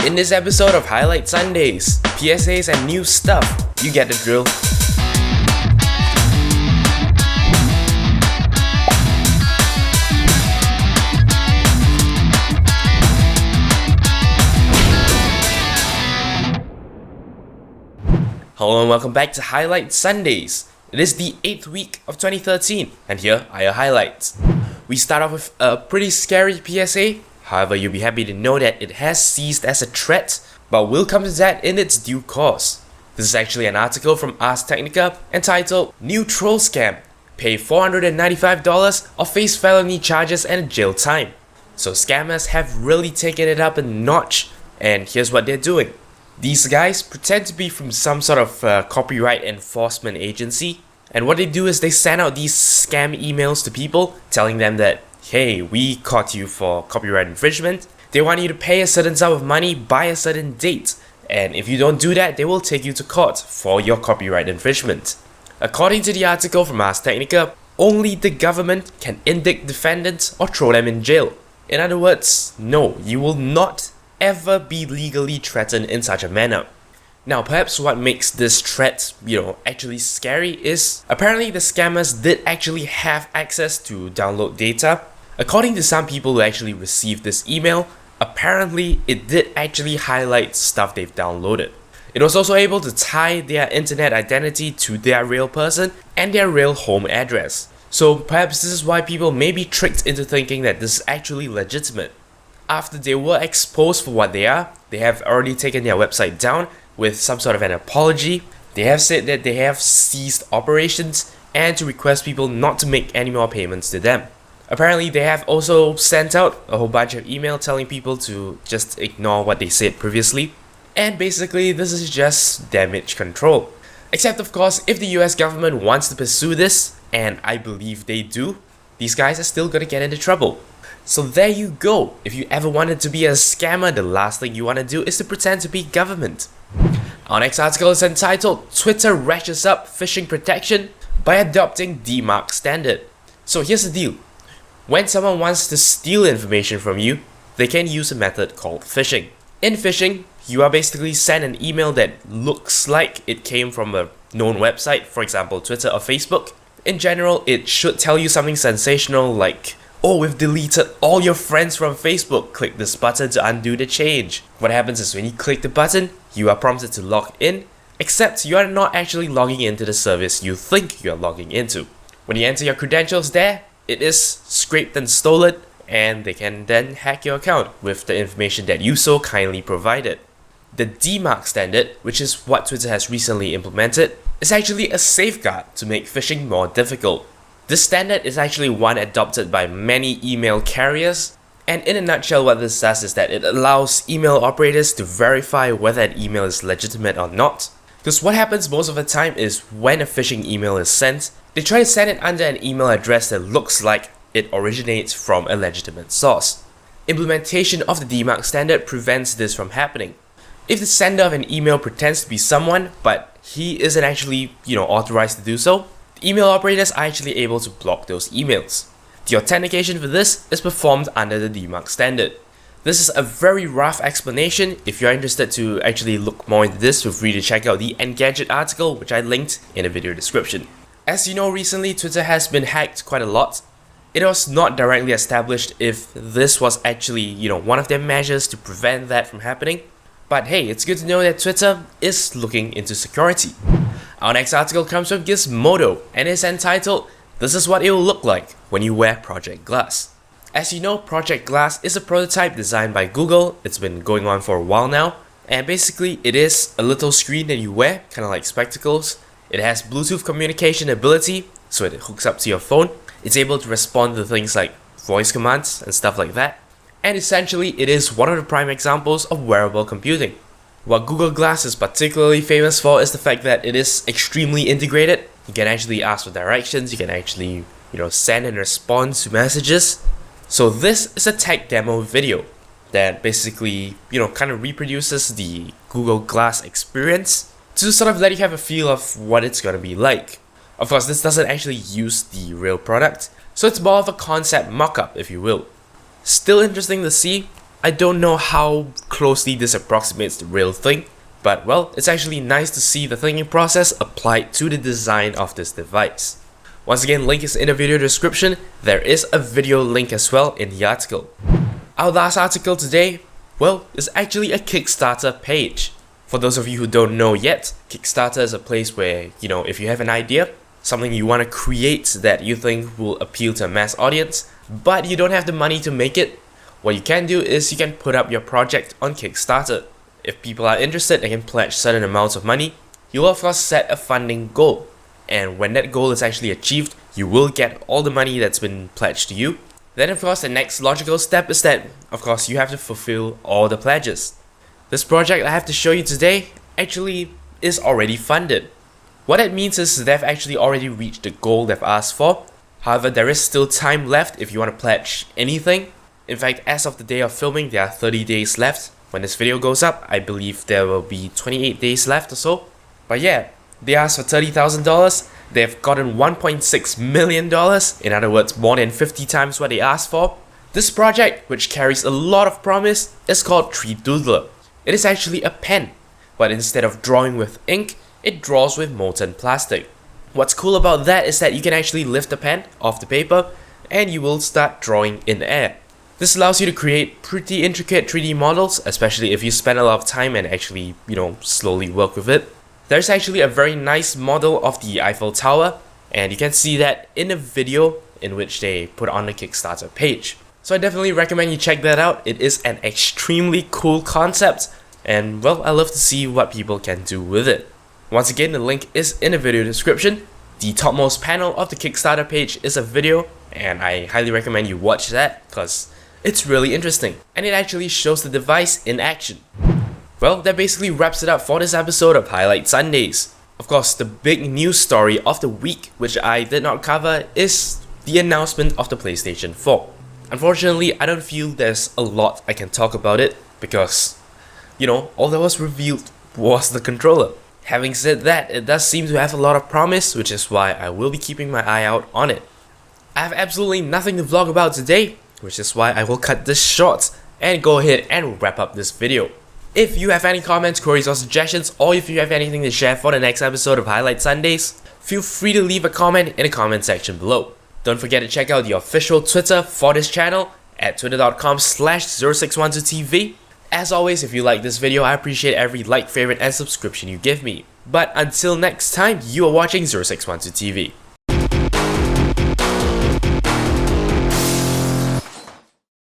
In this episode of Highlight Sundays, PSAs and new stuff, you get the drill. Hello and welcome back to Highlight Sundays. It is the 8th week of 2013 and here are your highlights. We start off with a pretty scary PSA. However, you'll be happy to know that it has ceased as a threat, but we'll come to that in its due course. This is actually an article from Ars Technica entitled New Troll Scam. Pay $495 or face felony charges and jail time. So scammers have really taken it up a notch, and here's what they're doing. These guys pretend to be from some sort of copyright enforcement agency, and what they do is they send out these scam emails to people telling them that, hey, we caught you for copyright infringement. They want you to pay a certain sum of money by a certain date, and if you don't do that, they will take you to court for your copyright infringement. According to the article from Ars Technica, only the government can indict defendants or throw them in jail. In other words, no, you will not ever be legally threatened in such a manner. Now, perhaps what makes this threat, actually scary is apparently the scammers did actually have access to download data. According to some people who actually received this email, apparently it did actually highlight stuff they've downloaded. It was also able to tie their internet identity to their real person and their real home address. So perhaps this is why people may be tricked into thinking that this is actually legitimate. After they were exposed for what they are, they have already taken their website down with some sort of an apology. They have said that they have ceased operations and to request people not to make any more payments to them. Apparently, they have also sent out a whole bunch of email telling people to just ignore what they said previously. And basically, this is just damage control. Except of course, if the US government wants to pursue this, and I believe they do, these guys are still gonna get into trouble. So there you go. If you ever wanted to be a scammer, the last thing you want to do is to pretend to be government. Our next article is entitled Twitter Ratchets Up Phishing Protection by Adopting DMARC Standard. So here's the deal. When someone wants to steal information from you, they can use a method called phishing. In phishing, you are basically sent an email that looks like it came from a known website, for example Twitter or Facebook. In general, it should tell you something sensational like, oh, we've deleted all your friends from Facebook. Click this button to undo the change. What happens is when you click the button, you are prompted to log in, except you are not actually logging into the service you think you are logging into. When you enter your credentials there, it is scraped and stolen, and they can then hack your account with the information that you so kindly provided. The DMARC standard, which is what Twitter has recently implemented, is actually a safeguard to make phishing more difficult. This standard is actually one adopted by many email carriers, and in a nutshell what this does is that it allows email operators to verify whether an email is legitimate or not. Because what happens most of the time is when a phishing email is sent, they try to send it under an email address that looks like it originates from a legitimate source. Implementation of the DMARC standard prevents this from happening. If the sender of an email pretends to be someone, but he isn't actually, authorized to do so, the email operators are actually able to block those emails. The authentication for this is performed under the DMARC standard. This is a very rough explanation. If you're interested to actually look more into this, feel free to check out the Engadget article, which I linked in the video description. As you know, recently Twitter has been hacked quite a lot. It was not directly established if this was actually, one of their measures to prevent that from happening. But hey, it's good to know that Twitter is looking into security. Our next article comes from Gizmodo and is entitled, This is what it will look like when you wear Project Glass. As you know, Project Glass is a prototype designed by Google. It's been going on for a while now, and basically it is a little screen that you wear, kind of like spectacles. It has Bluetooth communication ability, so it hooks up to your phone. It's able to respond to things like voice commands and stuff like that. And essentially it is one of the prime examples of wearable computing. What Google Glass is particularly famous for is the fact that it is extremely integrated. You can actually ask for directions, you can actually, send and respond to messages. So this is a tech demo video that basically, kind of reproduces the Google Glass experience to sort of let you have a feel of what it's gonna be like. Of course, this doesn't actually use the real product, so it's more of a concept mock-up, if you will. Still interesting to see, I don't know how closely this approximates the real thing, but well, it's actually nice to see the thinking process applied to the design of this device. Once again, link is in the video description. There is a video link as well in the article. Our last article today, well, is actually a Kickstarter page. For those of you who don't know yet, Kickstarter is a place where, if you have an idea, something you want to create that you think will appeal to a mass audience, but you don't have the money to make it, what you can do is you can put up your project on Kickstarter. If people are interested, they can pledge certain amounts of money. You will of course set a funding goal, and when that goal is actually achieved, you will get all the money that's been pledged to you. Then of course the next logical step is that, of course, you have to fulfill all the pledges. This project I have to show you today actually is already funded. What that means is they've actually already reached the goal they've asked for. However, there is still time left if you want to pledge anything. In fact, as of the day of filming, there are 30 days left. When this video goes up, I believe there will be 28 days left or so. But yeah, they asked for $30,000. They've gotten $1.6 million. In other words, more than 50 times what they asked for. This project, which carries a lot of promise, is called Tree Doodler. It is actually a pen, but instead of drawing with ink, it draws with molten plastic. What's cool about that is that you can actually lift the pen off the paper and you will start drawing in air. This allows you to create pretty intricate 3D models, especially if you spend a lot of time and actually, slowly work with it. There's actually a very nice model of the Eiffel Tower, and you can see that in a video in which they put on the Kickstarter page. So I definitely recommend you check that out. It is an extremely cool concept, and well, I love to see what people can do with it. Once again, the link is in the video description. The topmost panel of the Kickstarter page is a video, and I highly recommend you watch that because it's really interesting, and it actually shows the device in action. Well, that basically wraps it up for this episode of Highlight Sundays. Of course, the big news story of the week, which I did not cover, is the announcement of the PlayStation 4. Unfortunately, I don't feel there's a lot I can talk about it because, all that was revealed was the controller. Having said that, it does seem to have a lot of promise, which is why I will be keeping my eye out on it. I have absolutely nothing to vlog about today, which is why I will cut this short and go ahead and wrap up this video. If you have any comments, queries or suggestions, or if you have anything to share for the next episode of Highlight Sundays, feel free to leave a comment in the comment section below. Don't forget to check out the official Twitter for this channel at twitter.com/0612tv. As always, if you like this video, I appreciate every like, favorite and subscription you give me. But until next time, you are watching 0612TV.